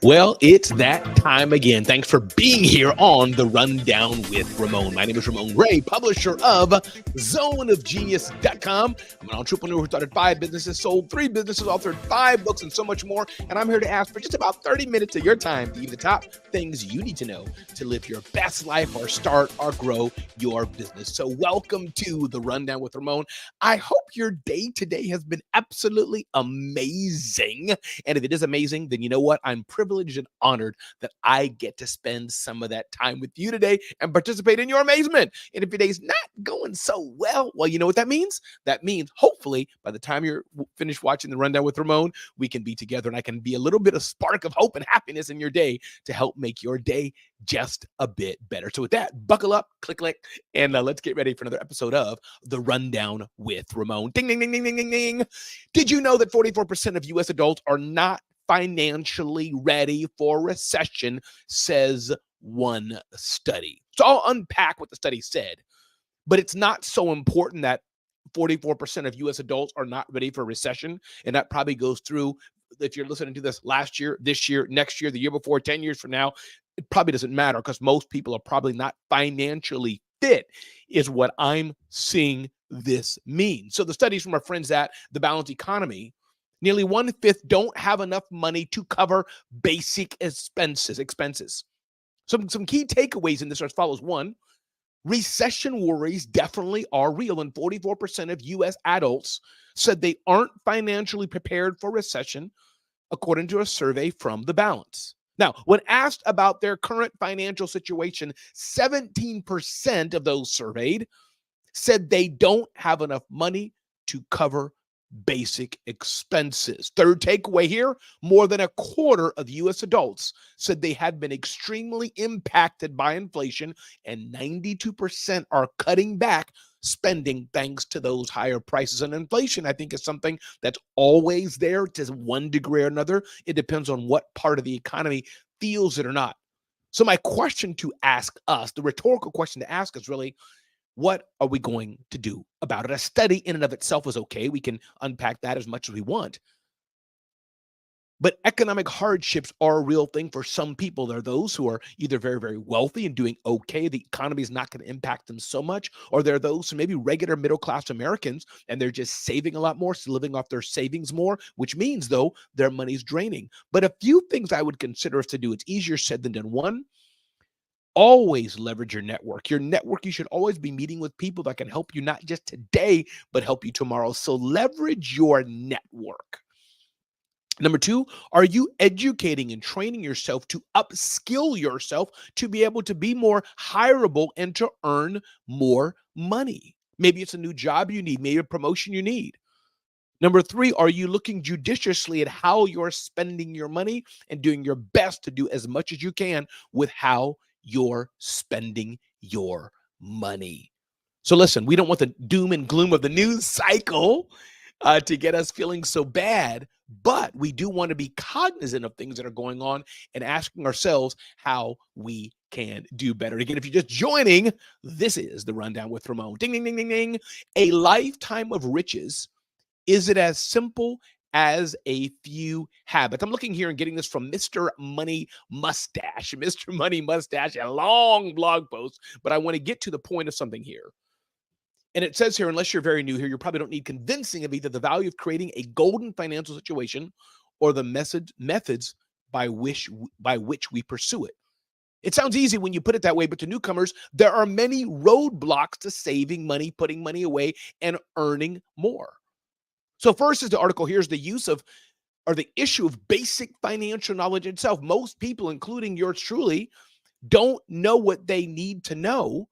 Well, it's that time again. Thanks for being here on The Rundown with Ramon. My name is Ramon Ray, publisher of zoneofgenius.com. I'm an entrepreneur who started 5 businesses, sold 3 businesses, authored 5 books, and so much more. And I'm here to ask for just about 30 minutes of your time to give you the top things you need to know to live your best life or start or grow your business. So welcome to The Rundown with Ramon. I hope your day today has been absolutely amazing. And if it is amazing, then you know what? I'm privileged and honored that I get to spend some of that time with you today and participate in your amazement. And if your day's not going so well, you know what that means? That means hopefully by the time you're finished watching The Rundown with Ramon, we can be together and I can be a little bit of spark of hope and happiness in your day to help make your day just a bit better. So with that, buckle up, click, and let's get ready for another episode of The Rundown with Ramon. Ding, ding, ding, ding, ding, ding, ding. Did you know that 44% of U.S. adults are not financially ready for recession, says one study? So I'll unpack what the study said, but it's not so important that 44% of U.S. adults are not ready for recession. And that probably goes through, if you're listening to this last year, this year, next year, the year before, 10 years from now, it probably doesn't matter because most people are probably not financially fit, is what I'm seeing this mean. So the studies from our friends at the Balanced Economy, nearly 1/5 don't have enough money to cover basic expenses. Some key takeaways in this are as follows. One, recession worries definitely are real, and 44% of U.S. adults said they aren't financially prepared for recession, according to a survey from The Balance. Now, when asked about their current financial situation, 17% of those surveyed said they don't have enough money to cover basic expenses. Third takeaway here, more than a quarter of U.S. adults said they had been extremely impacted by inflation, and 92% are cutting back spending thanks to those higher prices. And inflation, I think, is something that's always there to one degree or another. It depends on what part of the economy feels it or not. So my question to ask us, the rhetorical question to ask is really, what are we going to do about it? A study in and of itself is okay. We can unpack that as much as we want. But economic hardships are a real thing for some people. There are those who are either very, very wealthy and doing okay. The economy is not going to impact them so much. Or there are those who may be regular middle-class Americans and they're just saving a lot more, so living off their savings more, which means, though, their money's draining. But a few things I would consider us to do. It's easier said than done. One, always leverage your network. Your network, you should always be meeting with people that can help you not just today, but help you tomorrow. So leverage your network. Number 2, are you educating and training yourself to upskill yourself to be able to be more hireable and to earn more money? Maybe it's a new job you need, maybe a promotion you need. Number 3, are you looking judiciously at how you're spending your money and doing your best to do as much as you can with how you're spending your money? So listen, we don't want the doom and gloom of the news cycle to get us feeling so bad, but we do want to be cognizant of things that are going on and asking ourselves how we can do better. Again, if you're just joining, this is The Rundown with Ramon. Ding, ding, ding, ding, ding. A lifetime of riches, is it as simple as a few habits? I'm looking here and getting this from Mr. Money Mustache. Mr. Money Mustache, a long blog post, but I want to get to the point of something here. And it says here, unless you're very new here, you probably don't need convincing of either the value of creating a golden financial situation or the methods by which we pursue it. It sounds easy when you put it that way, but to newcomers, there are many roadblocks to saving money, putting money away, and earning more. So first is the article. Here's the use of, or the issue of, basic financial knowledge itself. Most people, including yours truly, don't know what they need to know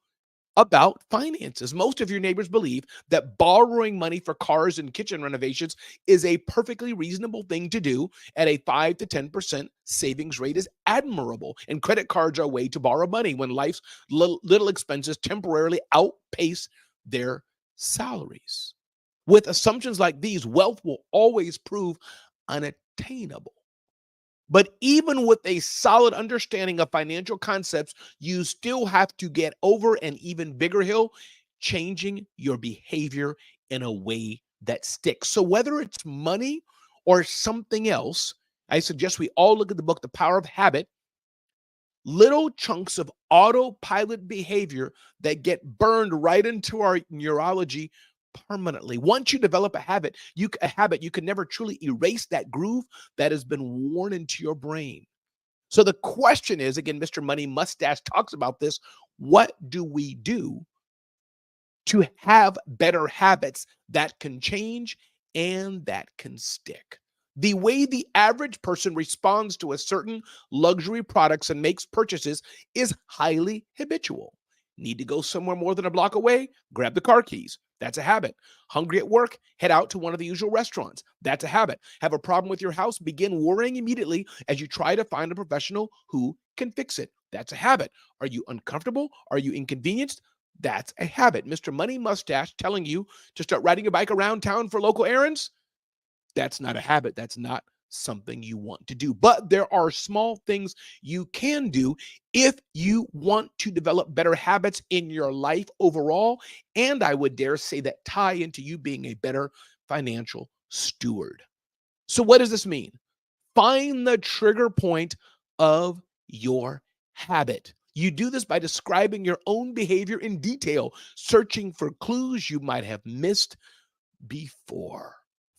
about finances. Most of your neighbors believe that borrowing money for cars and kitchen renovations is a perfectly reasonable thing to do at a 5 to 10% savings rate is admirable. And credit cards are a way to borrow money when life's little expenses temporarily outpace their salaries. With assumptions like these, wealth will always prove unattainable. But even with a solid understanding of financial concepts, you still have to get over an even bigger hill, changing your behavior in a way that sticks. So whether it's money or something else, I suggest we all look at the book, The Power of Habit. Little chunks of autopilot behavior that get burned right into our neurology permanently. Once you develop a habit, you can never truly erase that groove that has been worn into your brain. So the question is, again, Mr. Money Mustache talks about this. What do we do to have better habits that can change and that can stick? The way the average person responds to a certain luxury products and makes purchases is highly habitual. Need to go somewhere more than a block away? Grab the car keys. That's a habit. Hungry at work? Head out to one of the usual restaurants. That's a habit. Have a problem with your house? Begin worrying immediately as you try to find a professional who can fix it. That's a habit. Are you uncomfortable? Are you inconvenienced? That's a habit. Mr. Money Mustache telling you to start riding your bike around town for local errands? That's not a habit. That's not something you want to do. But there are small things you can do if you want to develop better habits in your life overall. And I would dare say that tie into you being a better financial steward. So, what does this mean? Find the trigger point of your habit. You do this by describing your own behavior in detail, searching for clues you might have missed before.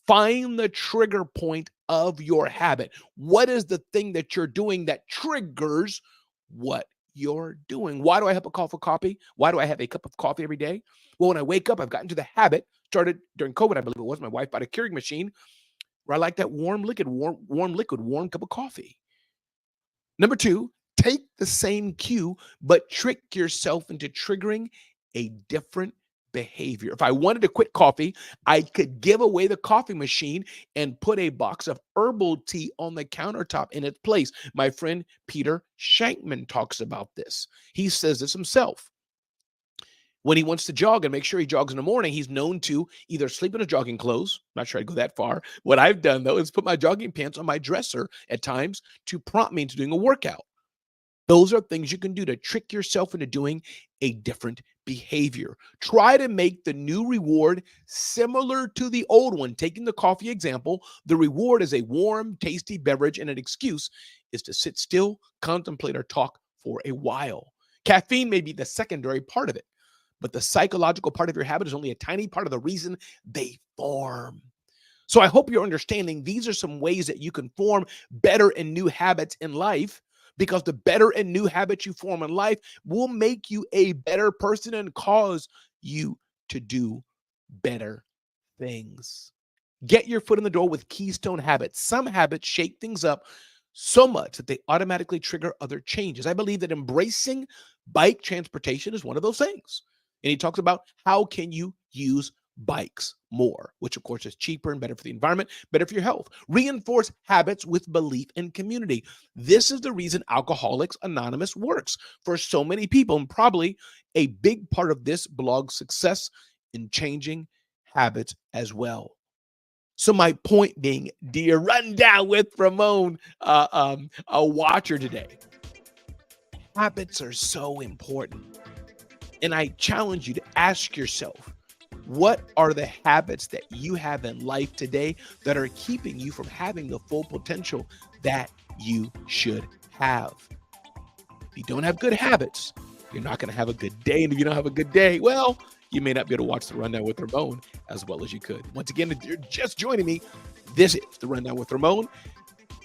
Find the trigger point of your habit. What is the thing that you're doing that triggers what you're doing? Why do I have a cup of coffee? Why do I have a cup of coffee every day? Well, when I wake up, I've gotten to the habit, started during COVID, I believe it was. My wife bought a Keurig machine where I like that warm cup of coffee. Number two, take the same cue, but trick yourself into triggering a different behavior. If I wanted to quit coffee, I could give away the coffee machine and put a box of herbal tea on the countertop in its place. My friend Peter Shankman talks about this. He says this himself. When he wants to jog and make sure he jogs in the morning, he's known to either sleep in his jogging clothes. I'm not sure I'd go that far. What I've done, though, is put my jogging pants on my dresser at times to prompt me into doing a workout. Those are things you can do to trick yourself into doing a different behavior. Try to make the new reward similar to the old one. Taking the coffee example, the reward is a warm, tasty beverage, and an excuse is to sit still, contemplate, or talk for a while. Caffeine may be the secondary part of it, but the psychological part of your habit is only a tiny part of the reason they form. So I hope you're understanding these are some ways that you can form better and new habits in life, because the better and new habits you form in life will make you a better person and cause you to do better things. Get your foot in the door with keystone habits. Some habits shake things up so much that they automatically trigger other changes. I believe that embracing bike transportation is one of those things. And he talks about how can you use bikes more, which of course is cheaper and better for the environment, better for your health. Reinforce habits with belief and community. This is the reason Alcoholics Anonymous works for so many people, and probably a big part of this blog's success in changing habits as well. So my point being, dear Rundown with Ramon, a watcher today, habits are so important. And I challenge you to ask yourself, what are the habits that you have in life today that are keeping you from having the full potential that you should have? If you don't have good habits, you're not going to have a good day. And if you don't have a good day, well, you may not be able to watch the Rundown with Ramon as well as you could. Once again, if you're just joining me, this is the Rundown with Ramon.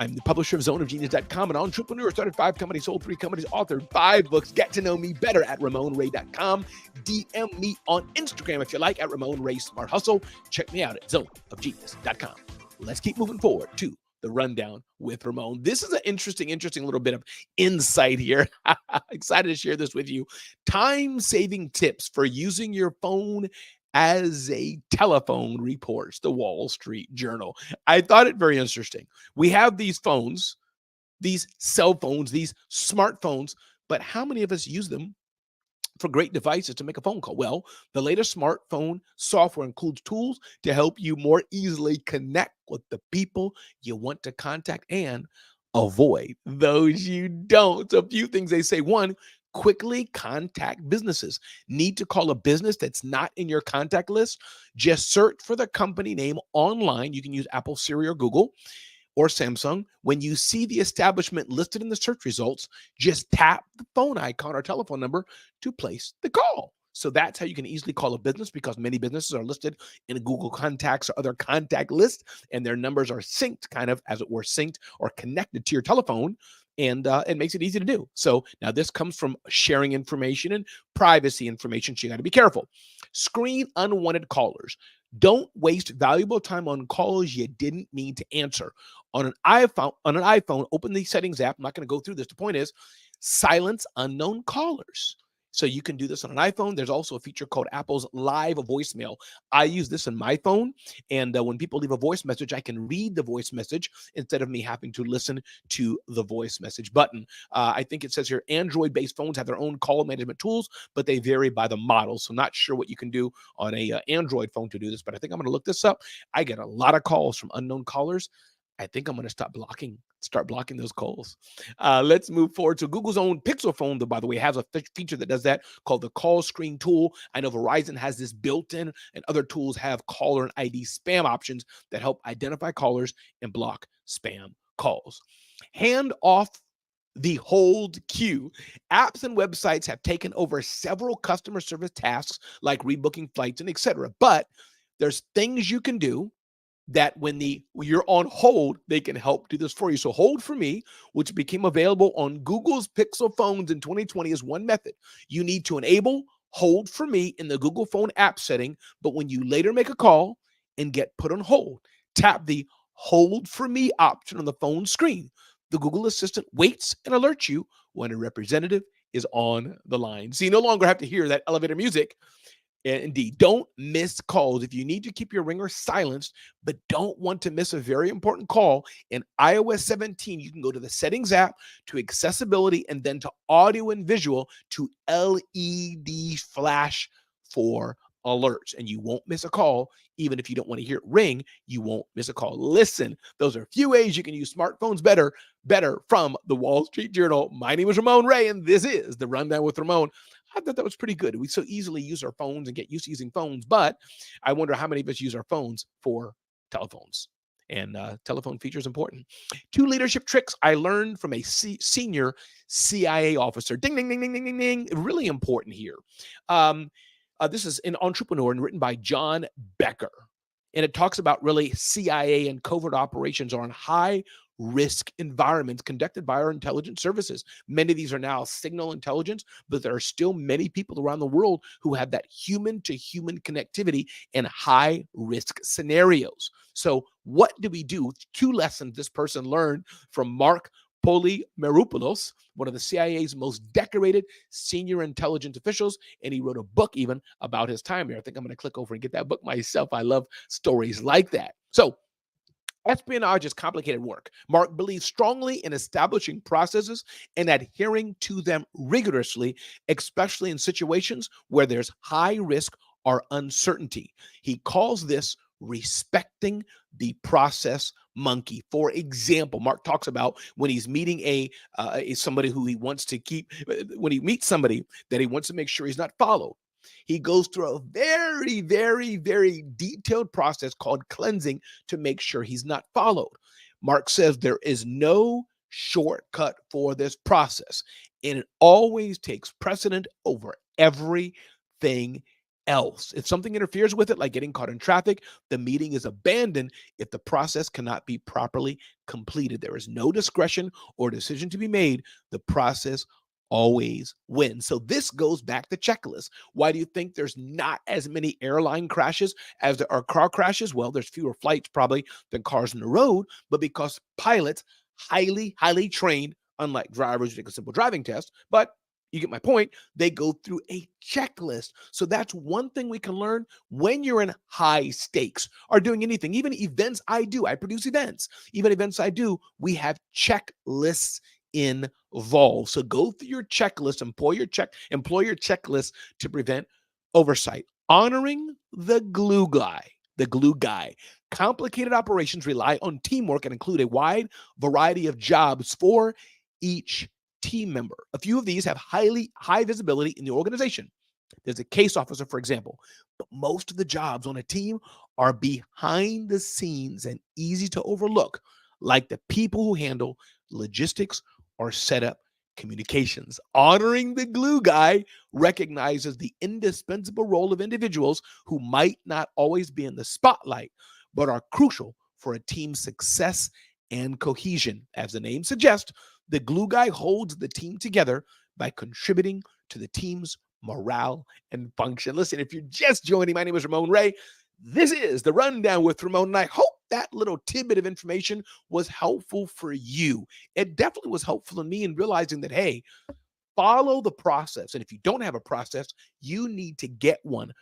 I'm the publisher of zoneofgenius.com, an entrepreneur, started 5 companies, sold 3 companies, authored 5 books. Get to know me better at RamonRay.com. DM me on Instagram if you like at Ramon Ray Smart Hustle. Check me out at zoneofgenius.com. Let's keep moving forward to the Rundown with Ramon. This is an interesting little bit of insight here. Excited to share this with you. Time-saving tips for using your phone as a telephone, reports the Wall Street Journal. I thought it very interesting. We have these phones, these cell phones, these smartphones, but how many of us use them for great devices to make a phone call? Well, the latest smartphone software includes tools to help you more easily connect with the people you want to contact and avoid those you don't. So a few things they say. One, quickly contact businesses. Need to call a business that's not in your contact list? Just search for the company name online. You can use Apple, Siri, or Google. or Samsung, when you see the establishment listed in the search results, just tap the phone icon or telephone number to place the call. So that's how you can easily call a business, because many businesses are listed in Google Contacts or other contact lists, and their numbers are synced, kind of, as it were, synced or connected to your telephone. And it makes it easy to do. So now this comes from sharing information and privacy information, so you got to be careful. Screen unwanted callers. Don't waste valuable time on calls you didn't mean to answer. On an iPhone, open the settings app. I'm not going to go through this. The point is, silence unknown callers. So you can do this on an iPhone. There's also a feature called Apple's Live Voicemail. I use this on my phone, and when people leave a voice message, I can read the voice message instead of me having to listen to the voice message button. I think it says here Android-based phones have their own call management tools, but they vary by the model. So not sure what you can do on a Android phone to do this, but I think I'm going to look this up. I get a lot of calls from unknown callers. I think I'm going to start blocking those calls. Let's move forward to Google's own Pixel phone, that, by the way, has a feature that does that called the call screen tool. I know Verizon has this built in, and other tools have caller and ID spam options that help identify callers and block spam calls. Hand off the hold queue. Apps and websites have taken over several customer service tasks like rebooking flights and etc. But there's things you can do that when you're on hold, they can help do this for you. So Hold for Me, which became available on Google's Pixel phones in 2020, is one method. You need to enable Hold for Me in the Google phone app setting, but when you later make a call and get put on hold, tap the Hold for Me option on the phone screen. The Google Assistant waits and alerts you when a representative is on the line. So you no longer have to hear that elevator music. Indeed, don't miss calls. If you need to keep your ringer silenced, but don't want to miss a very important call, in iOS 17, you can go to the Settings app, to Accessibility, and then to Audio and Visual, to LED Flash for alerts. And you won't miss a call. Even if you don't want to hear it ring, you won't miss a call. Listen, those are a few ways you can use smartphones better from the Wall Street Journal. My name is Ramon Ray, and this is The Rundown with Ramon. I thought that was pretty good. We so easily use our phones and get used to using phones, but I wonder how many of us use our phones for telephones. And telephone feature is important. 2 leadership tricks I learned from a senior CIA officer. Ding, ding, ding, ding, ding, ding, ding. Really important here. This is an Entrepreneur and written by John Becker. And it talks about really CIA and covert operations are on high risk environments conducted by our intelligence services. Many of these are now signal intelligence, but there are still many people around the world who have that human to human connectivity in high risk scenarios. So what do we do? 2 lessons this person learned from Mark Polymeropoulos, one of the CIA's most decorated senior intelligence officials, and he wrote a book even about his time here. I think I'm going to click over and get that book myself. I love stories like that. So espionage is complicated work. Mark believes strongly in establishing processes and adhering to them rigorously, especially in situations where there's high risk or uncertainty. He calls this respecting the process monkey. For example, Mark talks about when he's meeting somebody who he wants to keep, when he meets somebody that he wants to make sure he's not followed. He goes through a very, very, very detailed process called cleansing to make sure he's not followed. Mark says there is no shortcut for this process, and it always takes precedent over everything else. If something interferes with it, like getting caught in traffic, the meeting is abandoned if the process cannot be properly completed. There is no discretion or decision to be made. The process always wins. So this goes back to checklists. Why do you think there's not as many airline crashes as there are car crashes? Well, there's fewer flights probably than cars on the road, but because pilots, highly, highly trained, unlike drivers who take a simple driving test, but you get my point, they go through a checklist. So that's one thing we can learn when you're in high stakes or doing anything. Even events I do, I produce events. Even events I do, we have checklists involved. So go through your checklist, employ your checklist to prevent oversight. Honoring the glue guy. Complicated operations rely on teamwork and include a wide variety of jobs for each team member. A few of these have high visibility in the organization. There's a case officer, for example, but most of the jobs on a team are behind the scenes and easy to overlook. like the people who handle logistics or set up communications. Honoring the glue guy recognizes the indispensable role of individuals who might not always be in the spotlight, but are crucial for a team's success and cohesion. As the name suggests, the glue guy holds the team together by contributing to the team's morale and function. Listen, if you're just joining, my name is Ramon Ray. This is the Rundown with Ramon, and I hope that little tidbit of information was helpful for you. It definitely was helpful in me in realizing that, hey, follow the process. And if you don't have a process, you need to get one.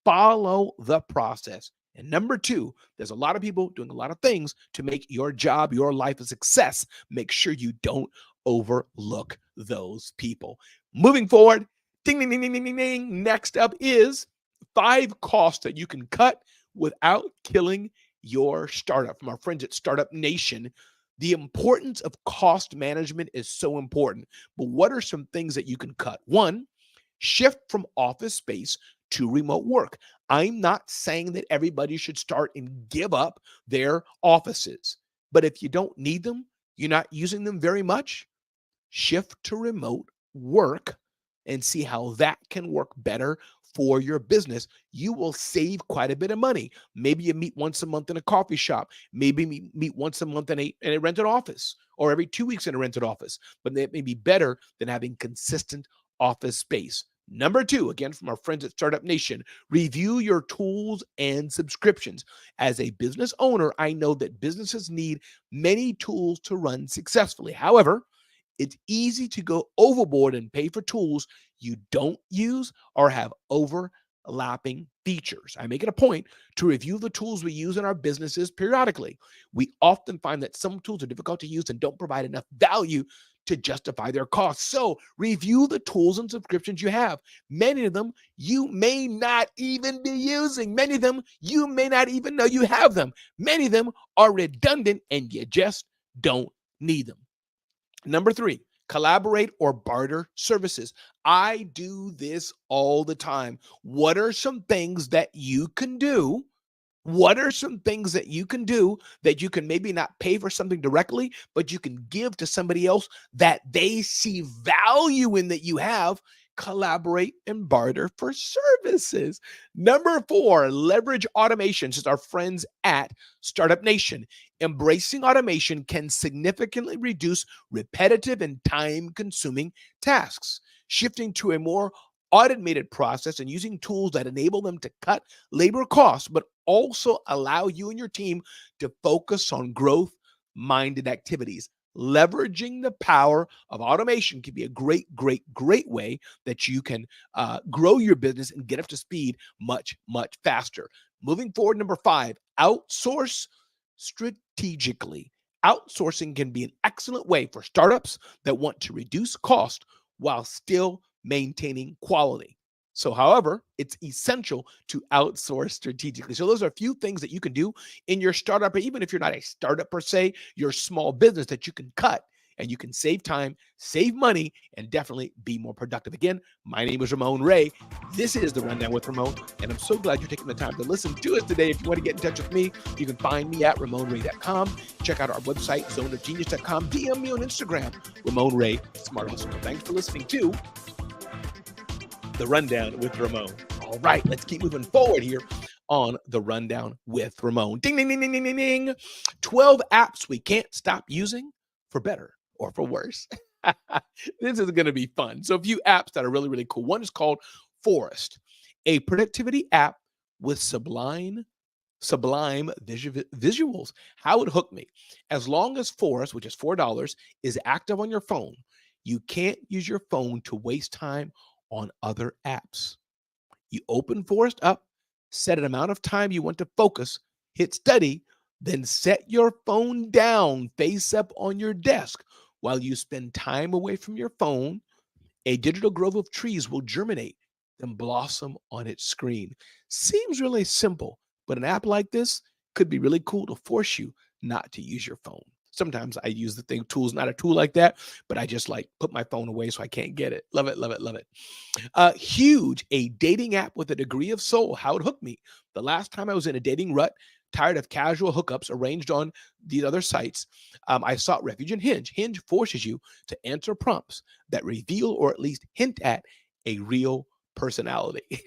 Follow the process. And number two, there's a lot of people doing a lot of things to make your job, your life a success. Make sure you don't overlook those people. Moving forward, ding, ding, ding, ding, ding, ding, ding. Next up is 5 costs that you can cut without killing your startup. From our friends at Startup Nation, the importance of cost management is so important. But what are some things that you can cut? One, shift from office space to remote work. I'm not saying that everybody should start and give up their offices, but if you don't need them, you're not using them very much, shift to remote work and see how that can work better for your business. You will save quite a bit of money. Maybe you meet once a month in a coffee shop. Maybe meet once a month in a rented office, or every 2 weeks in a rented office. But that may be better than having consistent office space. Number two, again, from our friends at Startup Nation, review your tools and subscriptions. As a business owner, I know that businesses need many tools to run successfully. However, it's easy to go overboard and pay for tools you don't use or have overlapping features. I make it a point to review the tools we use in our businesses periodically. We often find that some tools are difficult to use and don't provide enough value to justify their costs. So review the tools and subscriptions you have. Many of them you may not even be using. Many of them you may not even know you have them. Many of them are redundant and you just don't need them. Number three, collaborate or barter services. I do this all the time. What are some things that you can do? What are some things that you can do that you can maybe not pay for something directly, but you can give to somebody else that they see value in that you have? Collaborate and barter for services. Number four, leverage automation. Just our friends at Startup Nation. Embracing automation can significantly reduce repetitive and time-consuming tasks. Shifting to a more automated process and using tools that enable them to cut labor costs, but also allow you and your team to focus on growth-minded activities. Leveraging the power of automation can be a great way that you can grow your business and get up to speed much faster. Moving forward, number five, outsource strategically. Outsourcing can be an excellent way for startups that want to reduce cost while still maintaining quality. So, however, it's essential to outsource strategically. So those are a few things that you can do in your startup, or even if you're not a startup per se, your small business that you can cut and you can save time, save money, and definitely be more productive. Again, my name is Ramon Ray. This is The Rundown with Ramon, and I'm so glad you're taking the time to listen to us today. If you want to get in touch with me, you can find me at RamonRay.com. Check out our website, zoneofgenius.com. DM me on Instagram, Ramon Ray Smart Hustle. Thanks for listening to The Rundown with Ramon. All right, let's keep moving forward here on The Rundown with Ramon. Ding, ding, ding, ding, ding, ding, ding. 12 apps we can't stop using for better or for worse. This is going to be fun. So a few apps that are really cool. One is called Forest, a productivity app with sublime visuals. How it hooked me. As long as Forest, which is $4, is active on your phone, you can't use your phone to waste time on other apps. You open Forest up, set an amount of time you want to focus, hit study, then set your phone down face up on your desk. While you spend time away from your phone, a digital grove of trees will germinate and blossom on its screen. Seems really simple, but an app like this could be really cool to force you not to use your phone. Sometimes I use the thing, tools, not a tool like that, but I just like put my phone away so I can't get it. Love it, love it, love it. Huge, a dating app with a degree of soul. How it hooked me. The last time I was in a dating rut, Tired of casual hookups arranged on these other sites, I sought refuge in Hinge. Hinge forces you to answer prompts that reveal or at least hint at a real personality.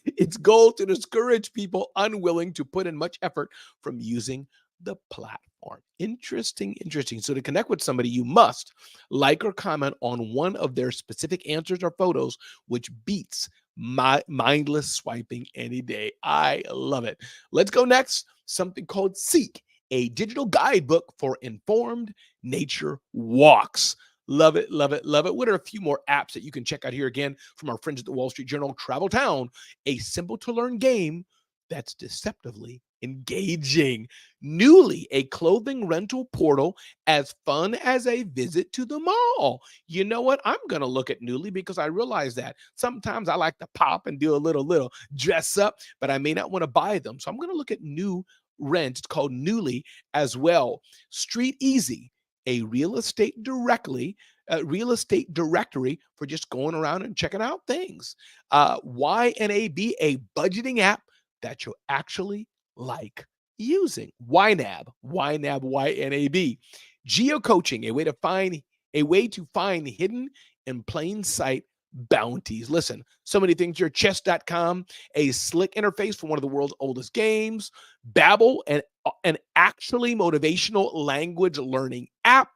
It's goal to discourage people unwilling to put in much effort from using the platform. Interesting, interesting. So to connect with somebody, you must like or comment on one of their specific answers or photos, which beats my mindless swiping any day. I love it. Let's go next. Something called Seek, a digital guidebook for informed nature walks. Love it, love it, love it. What are a few more apps that you can check out here again from our friends at the Wall Street Journal? Travel Town, a simple to learn game that's deceptively engaging. Newly, a clothing rental portal as fun as a visit to the mall. You know what? I'm going to look at Newly because I realize that sometimes I like to pop and do a little dress up, but I may not want to buy them. So I'm going to look at New Rent. It's called Newly as well. Street Easy, a real estate directory for just going around and checking out things. YNAB, a budgeting app that you'll actually like using. YNAB. Geocoaching, a way to find hidden in plain sight bounties. Listen, so many things here. Chess.com, a slick interface for one of the world's oldest games. Babbel, an actually motivational language learning app.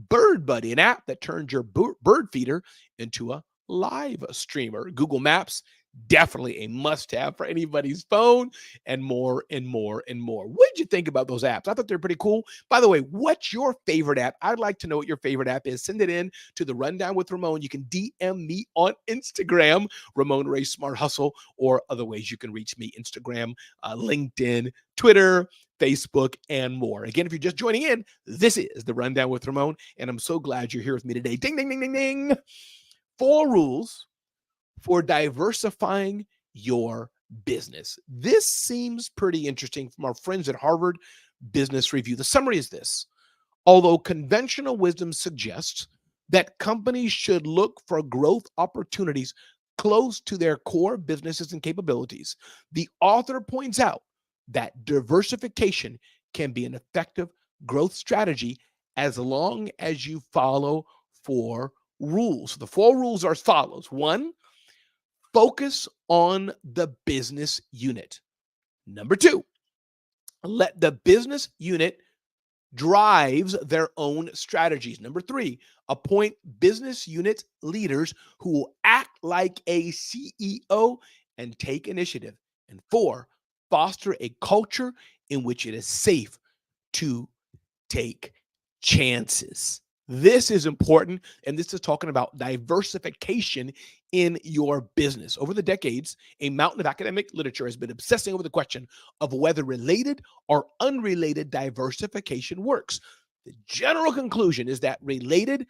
Bird Buddy, an app that turns your bird feeder into a live streamer. Google Maps, definitely a must-have for anybody's phone, and more and more and more. What did you think about those apps? I thought they're pretty cool. By the way, what's your favorite app? I'd like to know what your favorite app is. Send it in to the Rundown with Ramon. You can DM me on Instagram, Ramon Ray Smart Hustle, or other ways you can reach me, Instagram, LinkedIn, Twitter, Facebook, and more. Again, if you're just joining in, this is the Rundown with Ramon, and I'm so glad you're here with me today. Ding, ding, ding, ding, ding. 4 rules for diversifying your business. This seems pretty interesting from our friends at Harvard Business Review. The summary is this: although conventional wisdom suggests that companies should look for growth opportunities close to their core businesses and capabilities, the author points out that diversification can be an effective growth strategy as long as you follow 4 rules. The 4 rules are as follows. 1, focus on the business unit. Number 2, let the business unit drives their own strategies. Number 3, appoint business unit leaders who will act like a CEO and take initiative. And 4, foster a culture in which it is safe to take chances. This is important, and this is talking about diversification in your business. Over the decades, a mountain of academic literature has been obsessing over the question of whether related or unrelated diversification works. The general conclusion is that related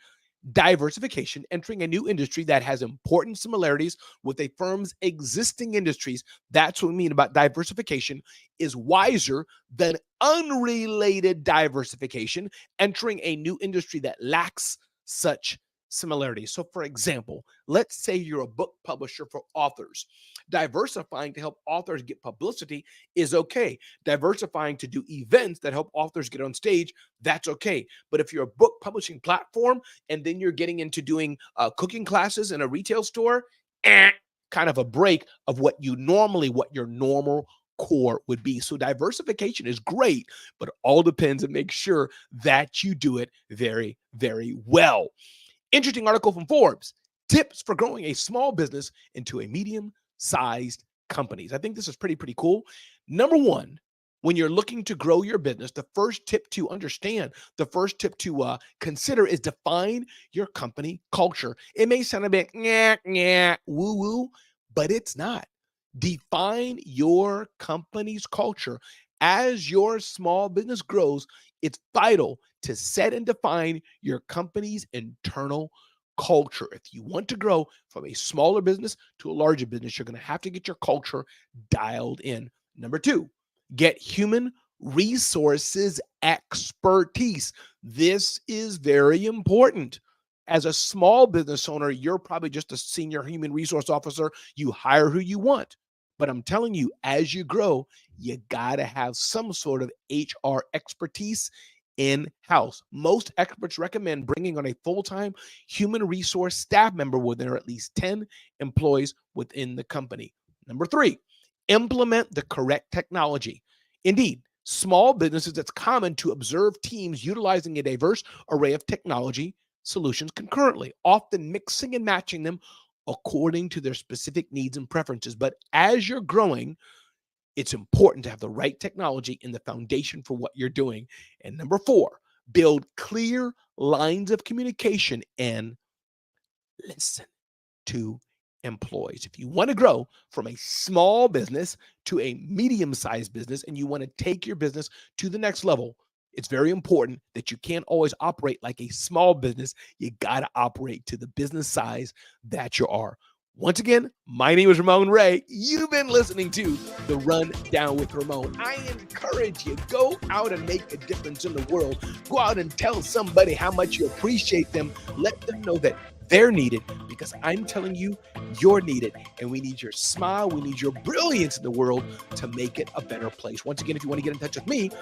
diversification, entering a new industry that has important similarities with a firm's existing industries, that's what we mean about diversification, is wiser than unrelated diversification, entering a new industry that lacks such similarities. So, for example, let's say you're a book publisher for authors. Diversifying to help authors get publicity is okay. Diversifying to do events that help authors get on stage, that's okay. But if you're a book publishing platform and then you're getting into doing cooking classes in a retail store, kind of a break of what your normal core would be. So diversification is great, but it all depends, and make sure that you do it very, very well. Interesting article from Forbes: tips for growing a small business into a medium-sized companies. I think this is pretty cool. Number 1, when you're looking to grow your business, the first tip to consider is define your company culture. It may sound a bit woo-woo, but it's not. Define your company's culture. As your small business grows, it's vital to set and define your company's internal culture. If you want to grow from a smaller business to a larger business, you're going to have to get your culture dialed in. Number 2, get human resources expertise. This is very important. As a small business owner, you're probably just a senior human resource officer. You hire who you want. But I'm telling you, as you grow, you got to have some sort of HR expertise in-house. Most experts recommend bringing on a full-time human resource staff member when there are at least 10 employees within the company. Number 3, implement the correct technology. Indeed, small businesses, it's common to observe teams utilizing a diverse array of technology solutions concurrently, often mixing and matching them according to their specific needs and preferences. But as you're growing, it's important to have the right technology in the foundation for what you're doing. And number 4, build clear lines of communication and listen to employees. If you want to grow from a small business to a medium-sized business and you want to take your business to the next level, it's very important that you can't always operate like a small business. You got to operate to the business size that you are. Once again, my name is Ramon Ray. You've been listening to The Rundown with Ramon. I encourage you, go out and make a difference in the world. Go out and tell somebody how much you appreciate them. Let them know that they're needed, because I'm telling you, you're needed. And we need your smile. We need your brilliance in the world to make it a better place. Once again, if you want to get in touch with me,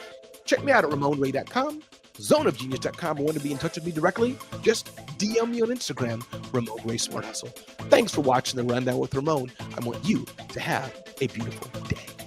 check me out at RamonRay.com, zoneofgenius.com. Want to be in touch with me directly? Just DM me on Instagram, Ramon Ray Smart Hustle. Thanks for watching The Rundown with Ramon. I want you to have a beautiful day.